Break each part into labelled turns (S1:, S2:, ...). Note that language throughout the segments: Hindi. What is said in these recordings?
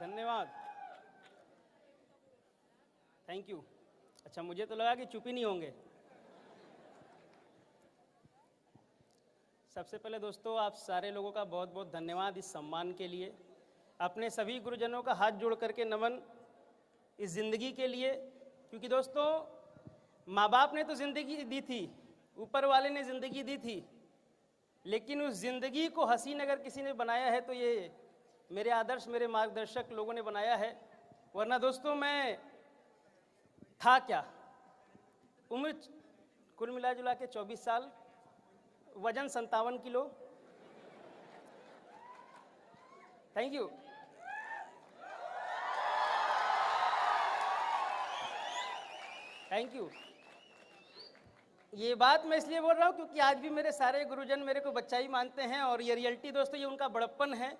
S1: धन्यवाद, थैंक यू। अच्छा, मुझे तो लगा कि चुप ही नहीं होंगे। सबसे पहले दोस्तों, आप सारे लोगों का बहुत बहुत धन्यवाद इस सम्मान के लिए। अपने सभी गुरुजनों का हाथ जोड़ करके नमन इस ज़िंदगी के लिए, क्योंकि दोस्तों माँ बाप ने तो ज़िंदगी दी थी, ऊपर वाले ने ज़िंदगी दी थी, लेकिन उस ज़िंदगी को हसीन अगर किसी ने बनाया है तो ये मेरे आदर्श, मेरे मार्गदर्शक लोगों ने बनाया है। वरना दोस्तों मैं था क्या, उम्र कुल मिला जुला के 24 साल, वजन 57 kilo. Thank you. Thank you. ये बात मैं इसलिए बोल रहा हूँ क्योंकि आज भी मेरे सारे गुरुजन मेरे को बच्चा ही मानते हैं, और ये रियलिटी दोस्तों, ये उनका बड़प्पन है।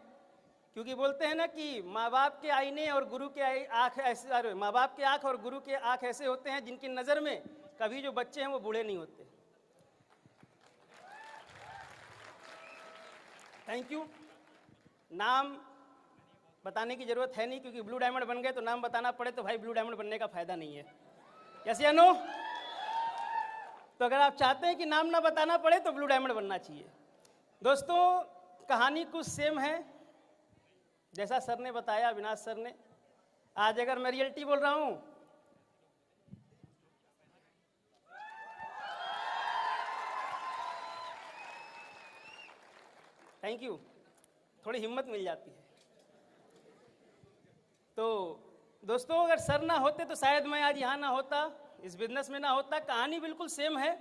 S1: क्योंकि बोलते हैं ना कि माँ बाप के आईने और गुरु के आँख ऐसे, माँ बाप के आँख और गुरु के आँख ऐसे होते हैं जिनकी नज़र में कभी जो बच्चे हैं वो बूढ़े नहीं होते। Thank you. नाम बताने की ज़रूरत है नहीं, क्योंकि ब्लू डायमंड बन गए तो नाम बताना पड़े तो भाई ब्लू डायमंड बनने का फ़ायदा नहीं है। यस या नो? तो अगर आप चाहते हैं कि नाम ना बताना पड़े तो ब्लू डायमंड बनना चाहिए। दोस्तों कहानी कुछ सेम है जैसा सर ने बताया, अविनाश सर ने। आज अगर मैं रियलिटी बोल रहा हूँ, थैंक यू, थोड़ी हिम्मत मिल जाती है। तो दोस्तों अगर सर ना होते तो शायद मैं आज यहाँ ना होता, इस बिजनेस में ना होता। कहानी बिल्कुल सेम है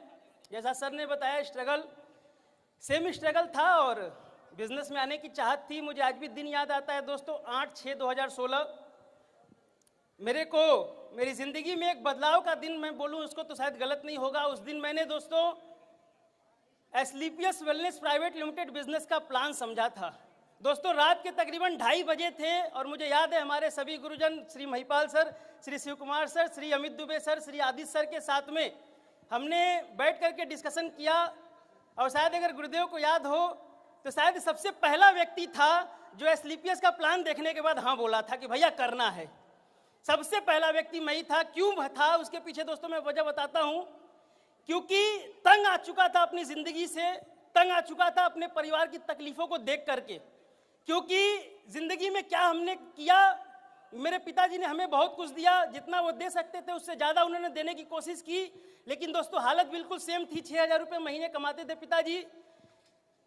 S1: जैसा सर ने बताया, स्ट्रगल सेम स्ट्रगल था और बिजनेस में आने की चाहत थी। मुझे आज भी दिन याद आता है दोस्तों, 8/6/2016 मेरे को मेरी ज़िंदगी में एक बदलाव का दिन मैं बोलूँ उसको तो शायद गलत नहीं होगा। उस दिन मैंने दोस्तों एसलीपीएस वेलनेस प्राइवेट लिमिटेड बिजनेस का प्लान समझा था। दोस्तों रात के तकरीबन 2:30 बजे थे और मुझे याद है हमारे सभी गुरुजन Shri Mahipal sir, Shri Shiv Kumar sir, Shri Amit Dubey sir, Shri Aditya sir के साथ में हमने बैठ करके डिस्कशन किया। और शायद अगर गुरुदेव को याद हो तो शायद सबसे पहला व्यक्ति था जो एसलीपीएस का प्लान देखने के बाद हाँ बोला था कि भैया करना है। सबसे पहला व्यक्ति मैं ही था। क्यों था उसके पीछे दोस्तों मैं वजह बताता हूँ। क्योंकि तंग आ चुका था अपनी ज़िंदगी से, तंग आ चुका था अपने परिवार की तकलीफ़ों को देख करके। क्योंकि ज़िंदगी में क्या हमने किया, मेरे पिताजी ने हमें बहुत कुछ दिया, जितना वो दे सकते थे उससे ज़्यादा उन्होंने देने की कोशिश की, लेकिन दोस्तों हालत बिल्कुल सेम थी। 6,000 रुपये महीने कमाते थे पिताजी।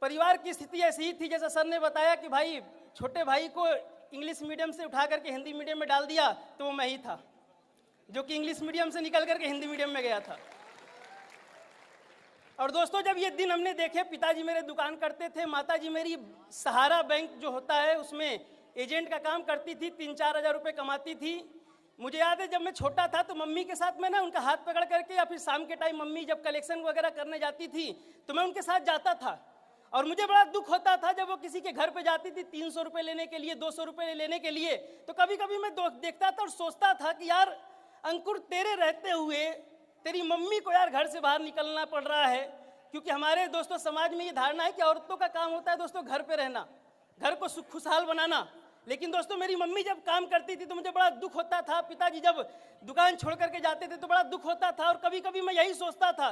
S1: परिवार की स्थिति ऐसी ही थी जैसा सर ने बताया कि भाई छोटे भाई को इंग्लिश मीडियम से उठा करके हिंदी मीडियम में डाल दिया, तो वो मैं ही था जो कि इंग्लिश मीडियम से निकल करके हिंदी मीडियम में गया था। और दोस्तों जब ये दिन हमने देखे, पिताजी मेरे दुकान करते थे, माताजी मेरी सहारा बैंक जो होता है उसमें एजेंट का काम करती थी, 3-4 हज़ार रुपये कमाती थी। मुझे याद है जब मैं छोटा था तो मम्मी के साथ में ना उनका हाथ पकड़ करके, या फिर शाम के टाइम मम्मी जब कलेक्शन वगैरह करने जाती थी तो मैं उनके साथ जाता था। और मुझे बड़ा दुख होता था जब वो किसी के घर पे जाती थी 300 रुपये लेने के लिए, 200 रुपये लेने के लिए। तो कभी कभी मैं देखता था और सोचता था कि यार अंकुर, तेरे रहते हुए तेरी मम्मी को यार घर से बाहर निकलना पड़ रहा है। क्योंकि हमारे दोस्तों समाज में ये धारणा है कि औरतों का काम होता है दोस्तों घर पे रहना, घर को खुशहाल बनाना। लेकिन दोस्तों मेरी मम्मी जब काम करती थी तो मुझे बड़ा दुख होता था, पिताजी जब दुकान छोड़ करके जाते थे तो बड़ा दुख होता था। और कभी कभी मैं यही सोचता था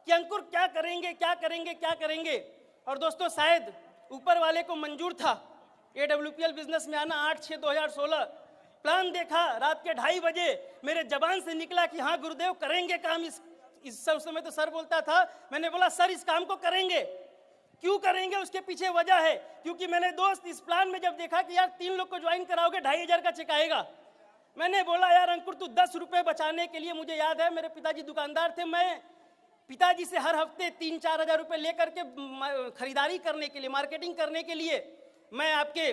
S1: कि अंकुर क्या करेंगे, क्या करेंगे, क्या करेंगे। और दोस्तों शायद ऊपर वाले को मंजूर था AWPL बिजनेस में आना। 8/6/2016 प्लान देखा, रात के 2:30 बजे मेरे जबान से निकला कि हाँ गुरुदेव करेंगे काम। इस समय तो सर बोलता था, मैंने बोला सर इस काम को करेंगे। क्यों करेंगे उसके पीछे वजह है, क्योंकि मैंने दोस्त इस प्लान में जब देखा कि यार 3 लोग को ज्वाइन कराओगे 2,500 का चेक आएगा। मैंने बोला यार अंकुर तू 10 रुपये बचाने के लिए, मुझे याद है मेरे पिताजी दुकानदार थे, मैं पिताजी से हर हफ्ते 3-4 हज़ार रुपये लेकर के खरीदारी करने के लिए, मार्केटिंग करने के लिए मैं आपके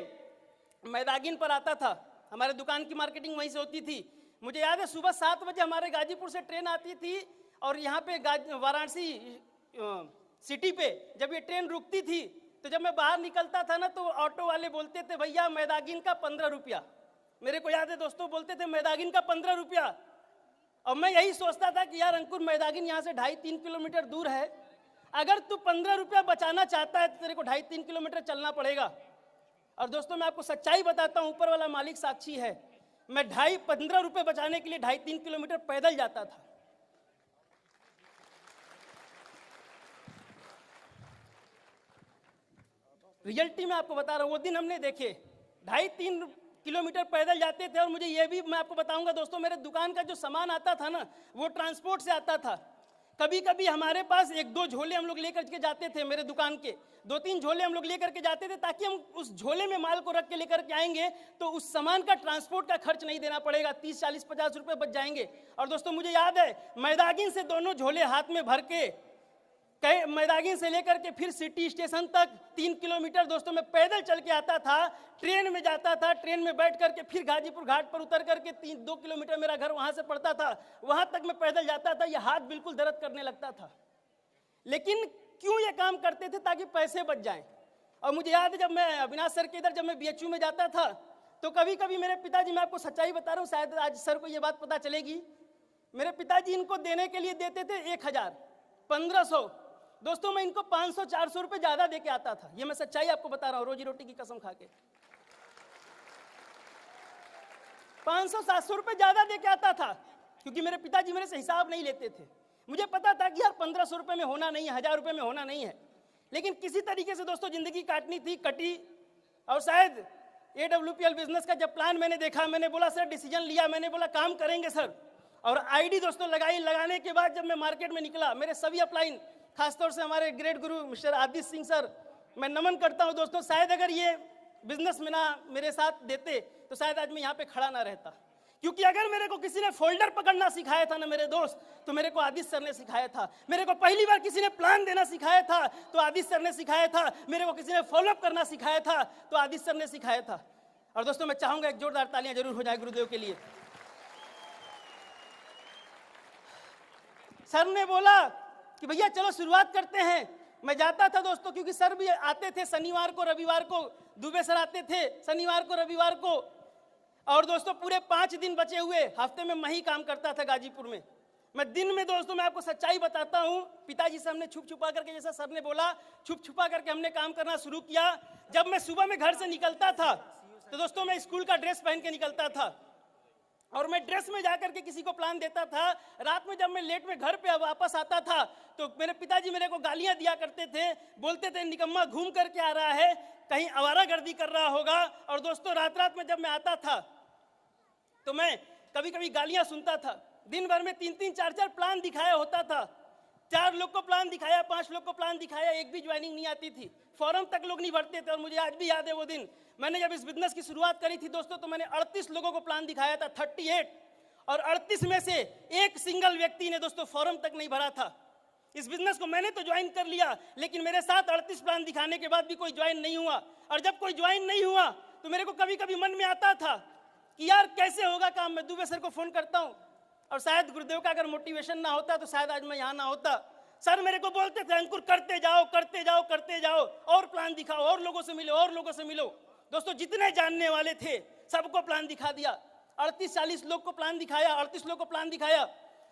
S1: मैदागिन पर आता था। हमारे दुकान की मार्केटिंग वहीं से होती थी। मुझे याद है सुबह 7 बजे हमारे गाजीपुर से ट्रेन आती थी और यहाँ पे वाराणसी सिटी पे जब ये ट्रेन रुकती थी तो जब मैं बाहर निकलता था ना तो ऑटो वाले बोलते थे भैया मैदागिन का 15 रुपया। मेरे को याद है दोस्तों बोलते थे मैदागिन का 15 रुपया। और मैं यही सोचता था कि यार अंकुर मैदागिन यहाँ से 2.5-3 किलोमीटर दूर है, अगर तू 15 रुपया बचाना चाहता है तो तेरे को 2.5-3 किलोमीटर चलना पड़ेगा। और दोस्तों मैं आपको सच्चाई बताता हूं, ऊपर वाला मालिक साक्षी है, मैं 15 रुपए बचाने के लिए 2.5-3 किलोमीटर पैदल जाता था। रियलिटी में आपको बता रहा हूं, वो दिन हमने देखे 2.5-3 किलोमीटर पैदल जाते थे। और मुझे ये भी मैं आपको बताऊंगा दोस्तों, मेरे दुकान का जो सामान आता था ना, वो ट्रांसपोर्ट से आता था। कभी कभी हमारे पास 1-2 झोले हम लोग लेकर के जाते थे, मेरे दुकान के 2-3 झोले हम लोग लेकर के जाते थे, ताकि हम उस झोले में माल को रख के लेकर के आएंगे तो उस सामान का ट्रांसपोर्ट का खर्च नहीं देना पड़ेगा, 30, 40, 50 रुपए बच जाएंगे। और दोस्तों मुझे याद है, मैदागिन से दोनों झोले हाथ में भर के मैदागिन से लेकर के फिर सिटी स्टेशन तक 3 किलोमीटर दोस्तों मैं पैदल चल के आता था। ट्रेन में जाता था, ट्रेन में बैठ करके फिर गाजीपुर घाट पर उतर करके 2 किलोमीटर मेरा घर वहां से पड़ता था, वहां तक मैं पैदल जाता था। यह हाथ बिल्कुल दर्द करने लगता था, लेकिन क्यों ये काम करते थे? ताकि पैसे बच जाएं। और मुझे याद है, जब मैं अविनाश सर के इधर जब मैं BHU में जाता था, तो कभी कभी मेरे पिताजी, मैं आपको सच्चाई बता रहा हूँ, शायद आज सर को ये बात पता चलेगी, मेरे पिताजी इनको देने के लिए देते थे 1000, 1500। दोस्तों मैं इनको 500-400 रुपए ज्यादा दे के आता था। ये मैं सच्चाई आपको बता रहा हूं, रोजी रोटी की कसम खा के 500-700 रुपए ज्यादा दे के आता था, क्योंकि मेरे पिताजी मेरे से हिसाब नहीं लेते थे। मुझे पता था कि यार 1500 रुपए में होना नहीं है, 1000 रुपए में होना नहीं है, लेकिन किसी तरीके से दोस्तों जिंदगी काटनी थी, कटी। और शायद AWPL बिजनेस का जब प्लान मैंने देखा, मैंने बोला सर, डिसीजन लिया, मैंने बोला काम करेंगे सर। और आईडी दोस्तों लगाई, लगाने के बाद जब मैं मार्केट में निकला, मेरे सभी अपलाइन, खासतौर से हमारे ग्रेट गुरु मिस्टर आदित्य सिंह सर, मैं नमन करता हूं दोस्तों। शायद अगर ये बिजनेस में ना मेरे साथ देते तो शायद आज मैं यहाँ पे खड़ा ना रहता, क्योंकि अगर मेरे को किसी ने फोल्डर पकड़ना सिखाया था ना मेरे दोस्त, तो मेरे को आदित्य सर ने सिखाया था। मेरे को पहली बार किसी ने प्लान देना सिखाया था तो आदित्य सर ने सिखाया था। मेरे को किसी ने फॉलोअप करना सिखाया था तो आदित्य सर ने सिखाया था। और दोस्तों मैं चाहूंगा एक जोरदार तालियां जरूर हो जाए गुरुदेव के लिए। सर ने बोला कि भैया चलो शुरुआत करते हैं। मैं जाता था दोस्तों, क्योंकि सर भी आते थे शनिवार को, रविवार को, दुबे सर आते थे शनिवार को, रविवार को। और दोस्तों पूरे 5 दिन बचे हुए हफ्ते में मैं ही काम करता था गाजीपुर में। मैं दिन में दोस्तों मैं आपको सच्चाई बताता हूं, पिताजी से हमने छुप छुपा करके, जैसा सर ने बोला, छुप छुपा करके हमने काम करना शुरू किया। जब मैं सुबह में घर से निकलता था तो दोस्तों मैं स्कूल का ड्रेस पहन के निकलता था, और मैं ड्रेस में जाकर के किसी को प्लान देता था। रात में जब मैं लेट में घर पे वापस आता था तो मेरे पिताजी मेरे को गालियां दिया करते थे, बोलते थे निकम्मा घूम करके आ रहा है, कहीं आवारागर्दी कर रहा होगा। और दोस्तों रात में जब मैं आता था तो मैं कभी कभी गालियां सुनता था। दिन भर में 3-3, 4-4 प्लान दिखाया होता था, 4 लोग को प्लान दिखाया, 5 लोग को प्लान दिखाया, एक भी ज्वाइनिंग नहीं आती थी, फॉर्म तक लोग नहीं भरते थे। और मुझे आज भी याद है वो दिन, मैंने जब इस बिजनेस की शुरुआत करी थी दोस्तों, तो मैंने 38 लोगों को प्लान दिखाया था, 38, और 38 में से एक सिंगल व्यक्ति ने दोस्तों फॉर्म तक नहीं भरा था। इस बिजनेस को मैंने तो ज्वाइन कर लिया, लेकिन मेरे साथ 38 प्लान दिखाने के बाद भी कोई ज्वाइन नहीं हुआ। और जब कोई ज्वाइन नहीं हुआ तो मेरे को कभी कभी मन में आता था कि यार कैसे होगा काम। मैं दुबे सर को फोन करता हूँ, और शायद गुरुदेव का अगर मोटिवेशन ना होता तो शायद आज मैं यहाँ ना होता। सर मेरे को बोलते थे अंकुर करते जाओ, करते जाओ, करते जाओ, और प्लान दिखाओ, और लोगों से मिलो, और लोगों से मिलो। दोस्तों जितने जानने वाले थे सबको प्लान दिखा दिया, 38-40 लोग को प्लान दिखाया, 38 लोग को प्लान दिखाया,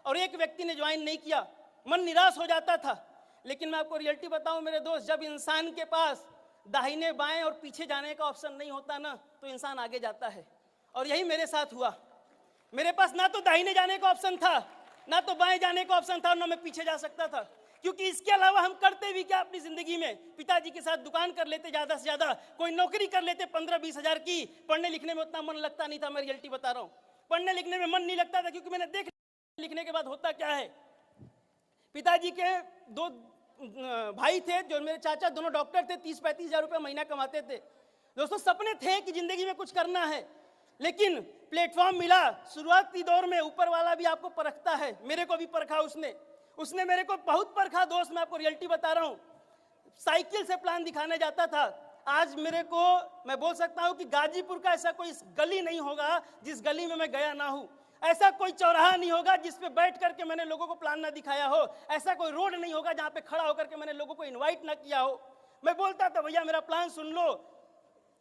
S1: और एक व्यक्ति ने ज्वाइन नहीं किया। मन निराश हो जाता था। लेकिन मैं आपको रियलिटी बताऊं मेरे दोस्त, जब इंसान के पास दाहिने बाएं और पीछे जाने का ऑप्शन नहीं होता ना, तो इंसान आगे जाता है। और यही मेरे साथ हुआ। मेरे पास ना तो दाहिने जाने का ऑप्शन था, ना तो बाएं जाने का ऑप्शन था, ना मैं पीछे जा सकता था। क्योंकि इसके अलावा हम करते भी क्या अपनी जिंदगी में? पिताजी के साथ दुकान कर लेते, ज्यादा से ज्यादा कोई नौकरी कर लेते 15-20 हजार की। पढ़ने लिखने में उतना मन लगता नहीं था, मैं रियलिटी बता रहा हूँ। पढ़ने लिखने में मन नहीं लगता था, क्योंकि मैंने देख लिखने के बाद होता क्या है। पिताजी के 2 भाई थे जो मेरे चाचा, दोनों डॉक्टर थे, 30-35 हजार रुपये महीना कमाते थे। दोस्तों सपने थे कि जिंदगी में कुछ करना है, लेकिन प्लेटफॉर्म मिला। शुरुआती दौर में ऊपर वाला भी आपको परखता है, मेरे को भी परखा उसने मेरे को बहुत परखा दोस्त। मैं आपको रियलिटी बता रहा हूँ, साइकिल से प्लान दिखाने जाता था। आज मेरे को मैं बोल सकता हूँ कि गाजीपुर का ऐसा कोई गली नहीं होगा जिस गली में मैं गया ना हूँ, ऐसा कोई चौराहा नहीं होगा जिस पे बैठ करके मैंने लोगों को प्लान ना दिखाया हो, ऐसा कोई रोड नहीं होगा जहाँ पे खड़ा होकर के मैंने लोगों को इन्वाइट ना किया हो। मैं बोलता था भैया मेरा प्लान सुन लो।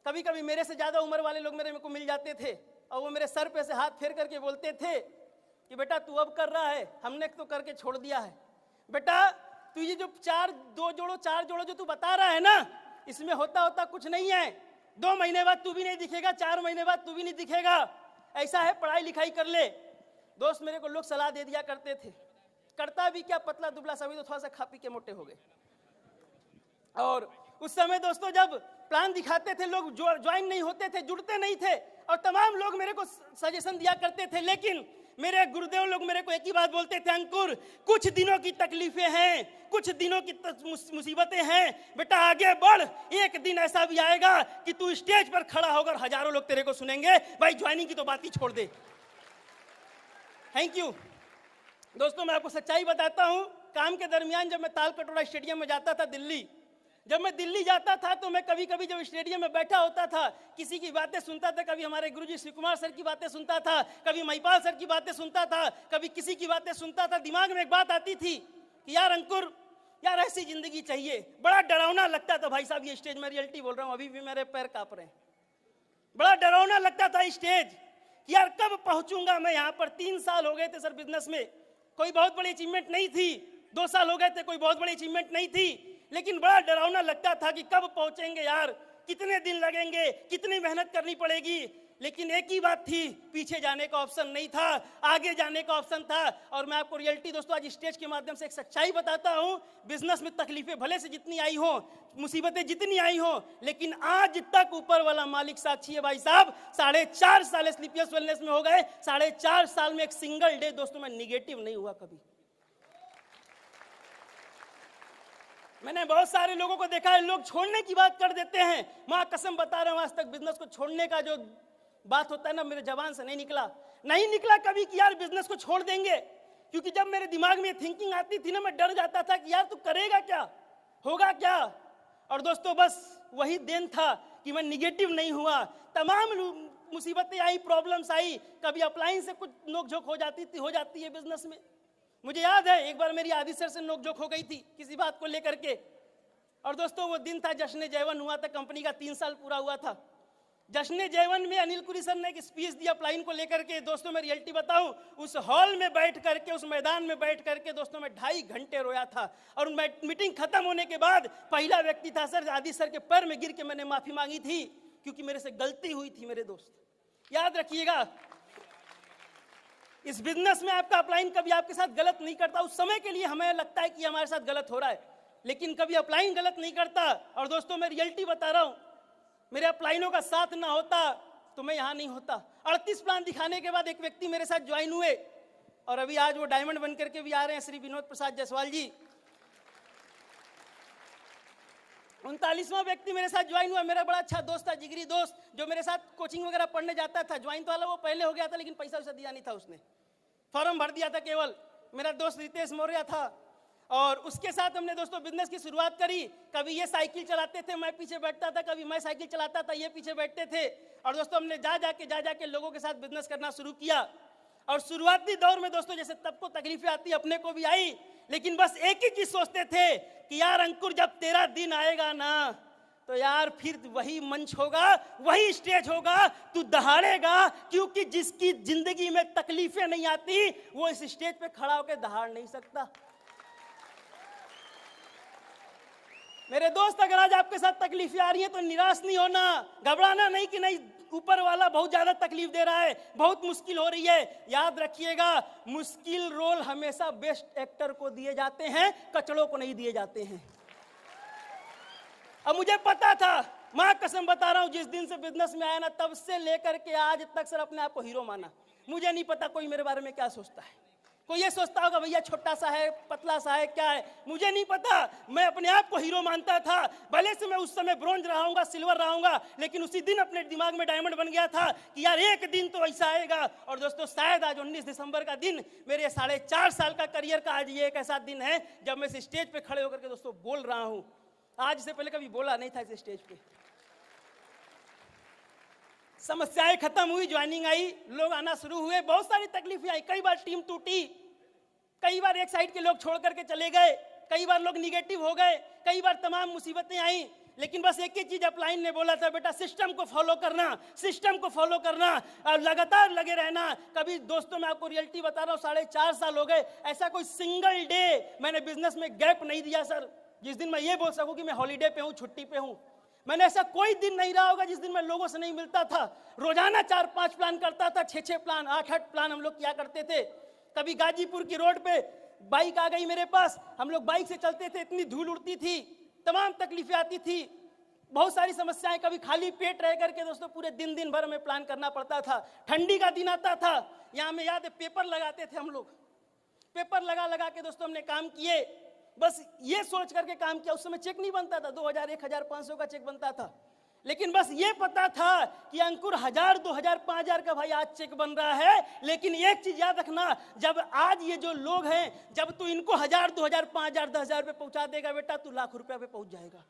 S1: कभी कभी मेरे से ज्यादा उम्र वाले लोग मेरे को मिल जाते थे, और वो मेरे सर पे से हाथ फेर करके बोलते थे कि बेटा तू अब कर रहा है, हमने तो करके छोड़ दिया है। बेटा तू ये जो 4 जोड़ो जो तू बता रहा है ना, इसमें होता कुछ नहीं है। 2 महीने बाद तू भी नहीं दिखेगा, 4 महीने बाद तू भी नहीं दिखेगा, ऐसा है, पढ़ाई लिखाई कर ले। दोस्त मेरे को लोग सलाह दे दिया करते थे, करता भी क्या, पतला दुबला सभी तो थोड़ा सा खा पी के मोटे हो गए। और उस समय दोस्तों जब प्लान दिखाते थे लोग ज्वाइन नहीं होते थे, जुड़ते नहीं थे, और तमाम लोग मेरे को सजेशन दिया करते थे, लेकिन मेरे गुरुदेव लोग मेरे को एक ही बात बोलते थे, अंकुर कुछ दिनों की तकलीफें हैं, कुछ दिनों की मुसीबतें हैं, बेटा आगे बढ़, एक दिन ऐसा भी आएगा कि तू स्टेज पर खड़ा होकर हजारों लोग तेरे को सुनेंगे। भाई ज्वाइनिंग की तो बात ही छोड़ दे। थैंक यू दोस्तों। मैं आपको सच्चाई बताता हूं, काम के दरमियान जब मैं ताल कटोरा स्टेडियम में जाता था दिल्ली, जब मैं दिल्ली जाता था तो मैं कभी कभी जब स्टेडियम में बैठा होता था, किसी की बातें सुनता था, कभी हमारे गुरुजी शिव कुमार सर की बातें सुनता था, कभी महिपाल सर की बातें सुनता था, कभी किसी की बातें सुनता था, दिमाग में एक बात आती थी कि यार अंकुर, यार ऐसी जिंदगी चाहिए। बड़ा डरावना लगता था भाई साहब, ये स्टेज में रियलिटी बोल रहा हूँ, अभी भी मेरे पैर कांप रहे हैं। बड़ा डरावना लगता था स्टेज कि यार कब पहुंचूंगा मैं यहाँ पर। 3 साल हो गए थे सर बिजनेस में, कोई बहुत बड़ी अचीवमेंट नहीं थी। 2 साल हो गए थे, कोई बहुत बड़ी अचीवमेंट नहीं थी, लेकिन बड़ा डरावना लगता था कि कब पहुंचेंगे यार, कितने दिन लगेंगे, कितनी मेहनत करनी पड़ेगी। लेकिन एक ही बात थी, पीछे जाने का ऑप्शन नहीं था, आगे जाने का ऑप्शन था। और मैं आपको रियलिटी दोस्तों आज स्टेज के माध्यम से एक सच्चाई बताता हूं, बिजनेस में तकलीफें भले से जितनी आई हो, मुसीबतें जितनी आई हो, लेकिन आज तक ऊपर वाला मालिक साक्षी है भाई साहब। 4.5 साल स्लीपियस वेलनेस में हो गए, 4.5 साल में एक सिंगल डे दोस्तों में निगेटिव नहीं हुआ कभी। मैंने बहुत सारे लोगों को देखा है, लोग छोड़ने की बात कर देते हैं। मां कसम बता रहा हूं, आज तक बिजनेस को छोड़ने का जो बात होता है ना, मेरे जबान से नहीं निकला कभी कि यार बिजनेस को छोड़ देंगे। क्योंकि जब मेरे दिमाग में थिंकिंग आती थी ना, मैं डर जाता था कि यार तू करेगा क्या, होगा क्या। और दोस्तों बस वही दिन था कि मैं निगेटिव नहीं हुआ। तमाम मुसीबतें आई, प्रॉब्लम्स आई, कभी अपलाइन से कुछ नोकझोंक हो जाती है बिजनेस में। मुझे याद है एक बार मेरी आदि सर से नोकझोंक हो गई थी किसी बात को लेकर के। और दोस्तों वो दिन था जश्न जयवन हुआ था, कंपनी का 3 साल पूरा हुआ था। जश्न जयवन में अनिल पुरी सर ने एक स्पीच दिया अपलाइन को लेकर के। दोस्तों मैं रियलिटी बताऊं, उस हॉल में बैठ करके, उस मैदान में बैठ करके दोस्तों मैं 2.5 घंटे रोया था। और मीटिंग खत्म होने के बाद पहला व्यक्ति था सर, आदि सर के पैर में गिर के मैंने माफी मांगी थी, क्योंकि मेरे से गलती हुई थी। मेरे दोस्त याद रखिएगा, इस बिजनेस में आपका अपलाइन कभी आपके साथ गलत नहीं करता। उस समय के लिए हमें लगता है कि हमारे साथ गलत हो रहा है, लेकिन कभी अपलाइन गलत नहीं करता। और दोस्तों मैं रियलिटी बता रहा हूं, मेरे अपलाइनों का साथ ना होता तो मैं यहां नहीं होता। 38 प्लान दिखाने के बाद एक व्यक्ति मेरे साथ ज्वाइन हुए, और अभी आज वो डायमंड बन करके भी आ रहे हैं, श्री विनोद प्रसाद जायसवाल जी। 39वां व्यक्ति मेरे साथ ज्वाइन हुआ, मेरा बड़ा अच्छा दोस्त था, जिगरी दोस्त, जो मेरे साथ कोचिंग वगैरह पढ़ने जाता था। ज्वाइन तो वाला वो पहले हो गया था, लेकिन पैसा वैसा दिया नहीं था, उसने फॉर्म भर दिया था केवल। मेरा दोस्त रितेश मौर्य था, और उसके साथ हमने दोस्तों बिजनेस की शुरुआत करी। कभी ये साइकिल चलाते थे, मैं पीछे बैठता था, कभी मैं साइकिल चलाता था, ये पीछे बैठते थे। और दोस्तों हमने जा जाके लोगों के साथ बिजनेस करना शुरू किया। और शुरुआती दौर में दोस्तों जैसे तब को तकलीफें आती, अपने को भी आई, लेकिन बस एक ही चीज सोचते थे कि यार अंकुर जब तेरा दिन आएगा ना, तो यार फिर वही मंच होगा, वही स्टेज होगा, तू दहाड़ेगा। क्योंकि जिसकी जिंदगी में तकलीफें नहीं आती वो इस स्टेज पे खड़ा होकर दहाड़ नहीं सकता। मेरे दोस्त, अगर आज आपके साथ तकलीफें आ रही हैं तो निराश नहीं होना, घबराना नहीं कि नहीं ऊपर वाला बहुत ज्यादा तकलीफ दे रहा है, बहुत मुश्किल हो रही है। याद रखिएगा, मुश्किल रोल हमेशा बेस्ट एक्टर को दिए जाते हैं, कचड़ों को नहीं दिए जाते हैं। अब मुझे पता था, मां कसम बता रहा हूं, जिस दिन से बिजनेस में आया ना, तब से लेकर के आज तक सर अपने आप को हीरो माना। मुझे नहीं पता कोई मेरे बारे में क्या सोचता है, कोई ये सोचता होगा भैया छोटा सा है, पतला सा है, क्या है, मुझे नहीं पता। मैं अपने आप को हीरो मानता था। भले से मैं उस समय ब्रोंज रहाऊंगा, सिल्वर रहाऊंगा, लेकिन उसी दिन अपने दिमाग में डायमंड बन गया था कि यार एक दिन तो ऐसा आएगा। और दोस्तों शायद आज 19 दिसंबर का दिन, मेरे 4.5 साल का करियर का आज ये एक ऐसा दिन है जब मैं इस स्टेज पे खड़े होकर के दोस्तों बोल रहा हूं। आज से पहले कभी बोला नहीं था इस स्टेज पे। समस्याएं खत्म हुई, ज्वाइनिंग आई, लोग आना शुरू हुए, बहुत सारी तकलीफें आई। कई बार टीम टूटी, कई बार एक साइड के लोग छोड़ करके चले गए, कई बार लोग निगेटिव हो गए, कई बार तमाम मुसीबतें आई। लेकिन बस एक ही चीज अपलाइन ने बोला था, बेटा सिस्टम को फॉलो करना, सिस्टम को फॉलो करना और लगातार लगे रहना। कभी दोस्तों मैं आपको रियलिटी बता रहा हूँ, 4.5 साल हो गए, ऐसा कोई सिंगल डे मैंने बिजनेस में गैप नहीं दिया सर, जिस दिन मैं ये बोल सकूं कि मैं हॉलीडे पे हूं, छुट्टी पे हूं। मैंने ऐसा कोई दिन नहीं रहा होगा जिस दिन मैं लोगों से नहीं मिलता था। रोजाना 4-5 प्लान करता था, 6-6 प्लान, 8-8 प्लान हम लोग किया करते थे। कभी गाजीपुर की रोड पे बाइक आ गई मेरे पास, हम लोग बाइक से चलते थे, इतनी धूल उड़ती थी, तमाम तकलीफें आती थी, बहुत सारी समस्याएं। कभी खाली पेट रह करके दोस्तों पूरे दिन भर में प्लान करना पड़ता था। ठंडी का दिन आता था, यहाँ में याद है पेपर लगाते थे हम लोग, पेपर लगा के दोस्तों हमने काम किए, बस ये सोच करके काम किया। उस समय चेक नहीं बनता था, 2000, 1500 का चेक बनता था, लेकिन बस ये पता था कि अंकुर 1000, 2000, 5000 का भाई आज चेक बन रहा है। लेकिन एक चीज याद रखना, जब आज ये जो लोग हैं, जब तू इनको 1000, 2000, 5000, 10,000 रुपये पहुंचा देगा बेटा, तू लाख रुपया पे पहुंच जाएगा।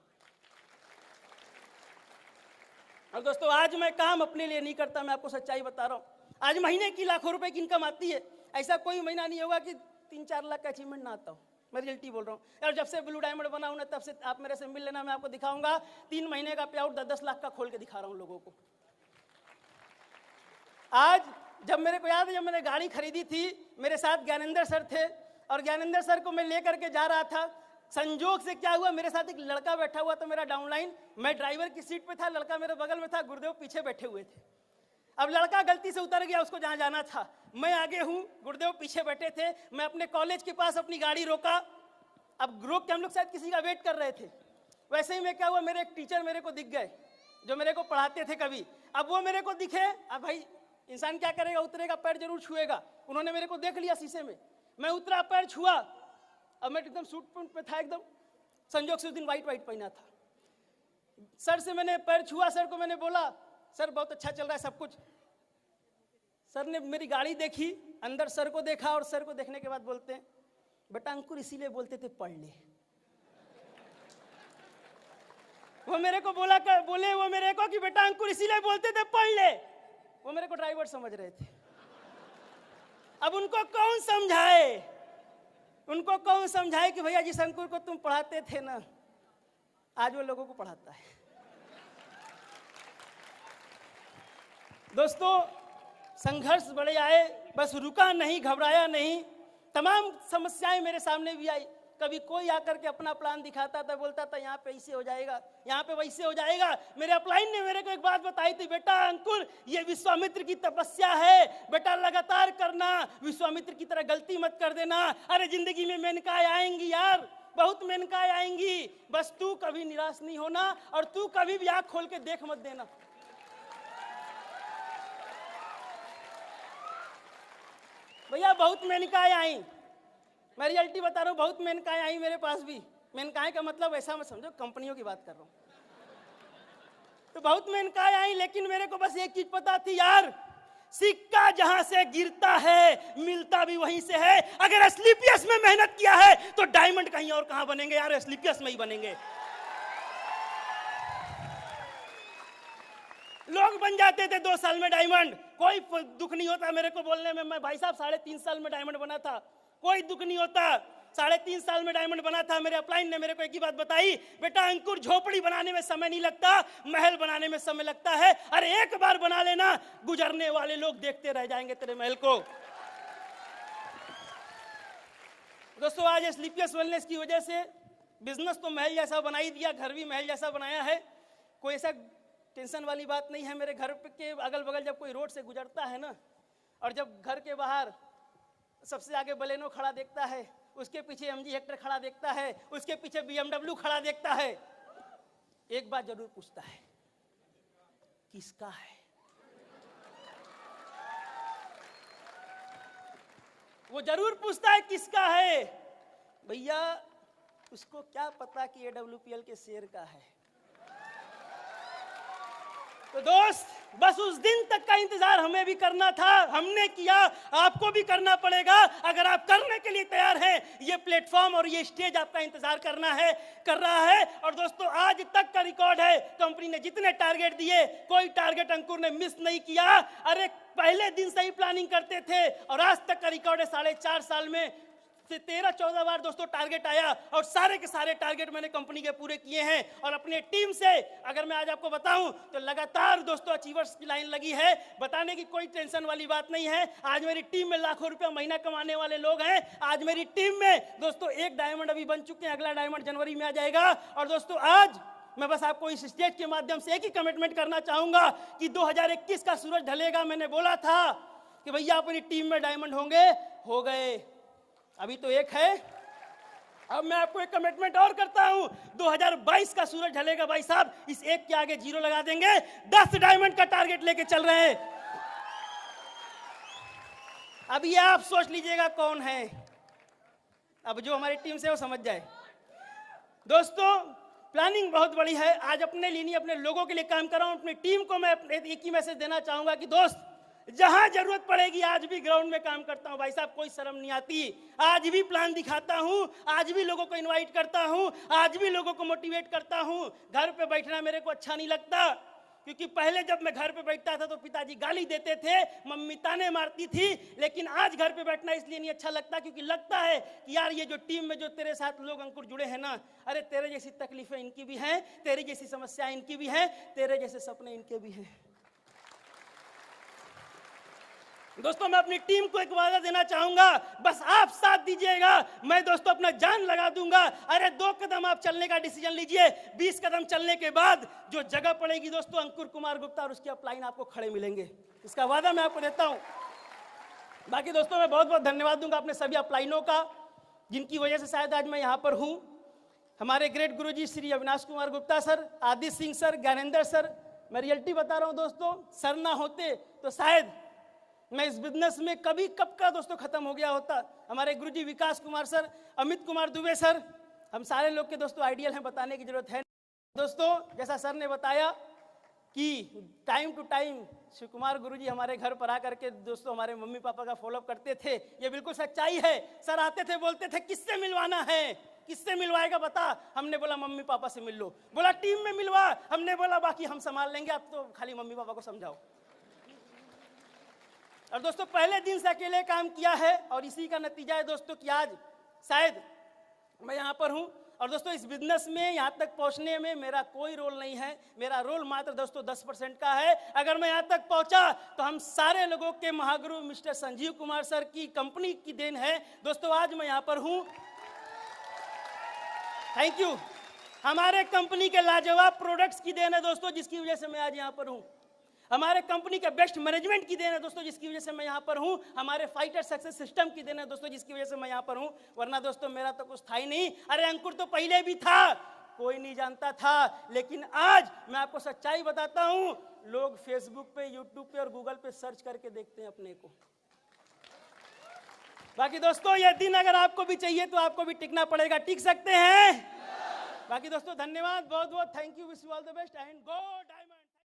S1: और दोस्तों आज मैं काम अपने लिए नहीं करता, मैं आपको सच्चाई बता रहा हूं। आज महीने की लाखों रुपए की इनकम आती है, ऐसा कोई महीना नहीं होगा कि 3-4 लाख का अचीवमेंट ना आता हो। मैं रियलिटी बोल रहा हूँ। और जब से ब्लू डायमंड बना हूं ना, तब से आप मेरे से मिल लेना, मैं आपको दिखाऊंगा 3 महीने का पे आउट 10-10 लाख का खोल के दिखा रहा हूँ लोगों को। आज जब मेरे को याद है, जब मैंने गाड़ी खरीदी थी, मेरे साथ ज्ञानेंद्र सर थे, और ज्ञानेंद्र सर को मैं लेकर के जा रहा था। संजोग से क्या हुआ, मेरे साथ एक लड़का बैठा हुआ था मेरा डाउनलाइन, मैं ड्राइवर की सीट पे था, लड़का मेरे बगल में था, गुरुदेव पीछे बैठे हुए थे। अब लड़का गलती से उतर गया, उसको जहां जाना था, मैं आगे हूं, गुरुदेव पीछे बैठे थे। मैं अपने कॉलेज के पास अपनी गाड़ी रोका, अब रोक के हम लोग शायद किसी का वेट कर रहे थे। वैसे ही मैं क्या हुआ, मेरे एक टीचर मेरे को दिख गए जो मेरे को पढ़ाते थे कभी। अब वो मेरे को दिखे, अब भाई इंसान क्या करेगा, उतरेगा पैर जरूर छुएगा। उन्होंने मेरे को देख लिया शीशे में, मैं उतरा, पैर छुआ, अब मैं एकदम सूट पैंट पे था, एकदम संजोग से उस दिन वाइट पहना था। सर से मैंने पैर छुआ, सर को मैंने बोला सर बहुत अच्छा चल रहा है सब कुछ। सर ने मेरी गाड़ी देखी, अंदर सर को देखा, और सर को देखने के बाद बोलते हैं बेटा अंकुर इसीलिए बोलते थे पढ़ ले। वो मेरे को बोले वो मेरे को कि बेटा अंकुर इसीलिए बोलते थे पढ़ ले। वो मेरे को ड्राइवर समझ रहे थे। अब उनको कौन समझाए कि भैया जिस अंकुर को तुम पढ़ाते थे ना, आज वो लोगों को पढ़ाता है। दोस्तों संघर्ष बड़े आए, बस रुका नहीं, घबराया नहीं। तमाम समस्याएं मेरे सामने भी आई। कभी कोई आकर के अपना प्लान दिखाता था, बोलता था यहाँ पे ऐसे हो जाएगा, यहाँ पे वैसे हो जाएगा। मेरे अपलाइन ने मेरे को एक बात बताई थी, बेटा अंकुर ये विश्वामित्र की तपस्या है, बेटा लगातार करना, विश्वामित्र की तरह गलती मत कर देना। अरे जिंदगी में मेनकाएं आएंगी यार, बहुत मेनकाएं आएंगी, बस तू कभी निराश नहीं होना, और तू कभी भी आँख खोल के देख मत देना। भैया बहुत मेनकाएं आई, मैं रियलिटी बता रहा हूँ, बहुत मेनकाएं आई मेरे पास भी। मेनकाएं का मतलब ऐसा मत समझो, कंपनियों की बात कर रहा हूँ। तो बहुत मेनकाएं आई, लेकिन मेरे को बस एक चीज पता थी यार, सिक्का जहां से गिरता है मिलता भी वहीं से है। अगर एस्क्लेपियस में मेहनत किया है तो डायमंड कहीं और कहां बनेंगे यार, एस्क्लेपियस में ही बनेंगे। लोग बन जाते थे 2 साल में डायमंड, कोई दुख नहीं होता मेरे को बोलने में। मैं भाई साहब 3.5 साल में डायमंड बना था, कोई दुख नहीं होता। 3.5 साल में डायमंड बना था। मेरे अपलाइन ने मेरे को एक ही बात बताई, बेटा अंकुर झोपड़ी बनाने में समय नहीं लगता, महल बनाने में समय लगता है। अरे एक बार बना लेना, गुजरने वाले लोग देखते रह जाएंगे तेरे महल को। दोस्तों आज स्लीपियस वेलनेस की वजह से बिजनेस तो महल जैसा बना ही दिया, घर भी महल जैसा बनाया है। कोई ऐसा टेंशन वाली बात नहीं है। मेरे घर के अगल बगल जब कोई रोड से गुजरता है ना, और जब घर के बाहर सबसे आगे बलेनो खड़ा देखता है, उसके पीछे MG हेक्टर खड़ा देखता है, उसके पीछे BMW खड़ा देखता है, एक बात जरूर पूछता है, किसका है? वो जरूर पूछता है किसका है। भैया उसको क्या पता कि AWPL के शेयर का है। तो दोस्त बस उस दिन तक का इंतजार हमें भी करना था, हमने किया, आपको भी करना पड़ेगा। अगर आप करने के लिए तैयार हैं, ये प्लेटफॉर्म और ये स्टेज आपका इंतजार कर रहा है। और दोस्तों आज तक का रिकॉर्ड है, कंपनी ने जितने टारगेट दिए कोई टारगेट अंकुर ने मिस नहीं किया। अरे पहले दिन से ही प्लानिंग करते थे, और आज तक का रिकॉर्ड है 4.5 साल में से 13-14 बार दोस्तों टारगेट आया, और सारे के सारे टारगेट मैंने कंपनी के पूरे किए हैं। और अपने टीम से अगर मैं आज आपको बताऊं तो लगातार दोस्तों अचीवर्स की लाइन लगी है, बताने की कोई टेंशन वाली बात नहीं है। आज मेरी टीम में लाखों रुपया महीना कमाने वाले लोग हैं। आज मेरी टीम में दोस्तों 1 डायमंड अभी बन चुके हैं, अगला डायमंड जनवरी में आ जाएगा। और दोस्तों आज मैं बस आपको इस स्टेज के माध्यम से एक ही कमिटमेंट करना चाहूंगा कि 2021 का सूरज ढलेगा। मैंने बोला था कि भैया अपनी टीम में डायमंड होंगे, हो गए। अभी तो एक है, अब मैं आपको एक कमिटमेंट और करता हूं, 2022 का सूरज ढलेगा भाई साहब, इस एक के आगे जीरो लगा देंगे, 10 डायमंड का टारगेट लेके चल रहे हैं। अब ये आप सोच लीजिएगा कौन है, अब जो हमारी टीम से वो समझ जाए। दोस्तों प्लानिंग बहुत बड़ी है, आज अपने लिए नहीं अपने लोगों के लिए काम कर रहा हूं। अपनी टीम को मैं एक ही मैसेज देना चाहूंगा कि दोस्त जहां जरूरत पड़ेगी आज भी ग्राउंड में काम करता हूं भाई साहब, कोई शर्म नहीं आती। आज भी प्लान दिखाता हूं, आज भी लोगों को इनवाइट करता हूं, आज भी लोगों को मोटिवेट करता हूं। घर पे बैठना मेरे को अच्छा नहीं लगता, क्योंकि पहले जब मैं घर पे बैठता था तो पिताजी गाली देते थे, मम्मी ताने मारती थी, लेकिन आज घर पे बैठना इसलिए नहीं अच्छा लगता क्योंकि लगता है कि यार ये जो टीम में जो तेरे साथ लोग अंकुर जुड़े हैं ना, अरे तेरे जैसी तकलीफें इनकी भी हैं, तेरी जैसी समस्याएं इनकी भी हैं, तेरे जैसे सपने इनके भी हैं। दोस्तों मैं अपनी टीम को एक वादा देना चाहूंगा, बस आप साथ दीजिएगा, मैं दोस्तों अपना जान लगा दूंगा। अरे 2 कदम आप चलने का डिसीजन लीजिए, 20 कदम चलने के बाद जो जगह पड़ेगी दोस्तों, अंकुर कुमार गुप्ता और उसकी अपलाइन आपको खड़े मिलेंगे, इसका वादा मैं आपको देता हूं। बाकी दोस्तों मैं बहुत बहुत धन्यवाद दूंगा अपने सभी अपलाइनों का, जिनकी वजह से शायद आज मैं यहाँ पर हूँ। हमारे great guruji Shri Avinash Kumar Gupta sir, Aditya Singh sir, Gyanendra sir, मैं रियलिटी बता रहा हूँ दोस्तों, सर ना होते तो शायद मैं इस बिजनेस में कभी कब का दोस्तों खत्म हो गया होता। हमारे गुरुजी विकास कुमार सर, अमित कुमार दुबे सर, हम सारे लोग के दोस्तों आइडियल हैं, बताने की जरूरत है। दोस्तों जैसा सर ने बताया कि time to time Shiv Kumar guruji हमारे घर पर आकर के दोस्तों हमारे मम्मी पापा का फॉलोअप करते थे, ये बिल्कुल सच्चाई है। सर आते थे, बोलते थे किससे मिलवाना है, किससे मिलवाएगा बता, हमने बोला मम्मी पापा से मिल लो, बोला टीम में मिलवा, हमने बोला बाकी हम संभाल लेंगे, अब तो खाली मम्मी पापा को समझाओ। और दोस्तों पहले दिन से अकेले काम किया है और इसी का नतीजा है दोस्तों कि आज शायद मैं यहाँ पर हूँ। और दोस्तों इस बिजनेस में यहाँ तक पहुँचने में मेरा कोई रोल नहीं है, मेरा रोल मात्र दोस्तों 10% का है। अगर मैं यहाँ तक पहुँचा तो हम सारे लोगों के महागुरु मिस्टर संजीव कुमार सर की कंपनी की देन है। दोस्तों आज मैं यहाँ पर हूँ, थैंक यू। हमारे कंपनी के लाजवाब प्रोडक्ट्स की देन है दोस्तों, जिसकी वजह से मैं आज यहाँ पर हूँ। हमारे कंपनी के बेस्ट मैनेजमेंट की देन है दोस्तों, जिसकी वजह से मैं यहाँ पर हूँ। हमारे फाइटर सक्सेस सिस्टम की देन है दोस्तों, जिसकी वजह से मैं यहाँ पर हूँ। वरना दोस्तों मेरा तो कुछ था ही नहीं। अरे अंकुर तो पहले भी था, कोई नहीं जानता था, लेकिन आज मैं आपको सच्चाई बताता हूँ, लोग फेसबुक पे, यूट्यूब पे और गूगल पे सर्च करके देखते हैं अपने को। बाकी दोस्तों ये दिन अगर आपको भी चाहिए तो आपको भी टिकना पड़ेगा, टिक सकते हैं। बाकी दोस्तों धन्यवाद, बहुत बहुत thank you, wish you all the best and God.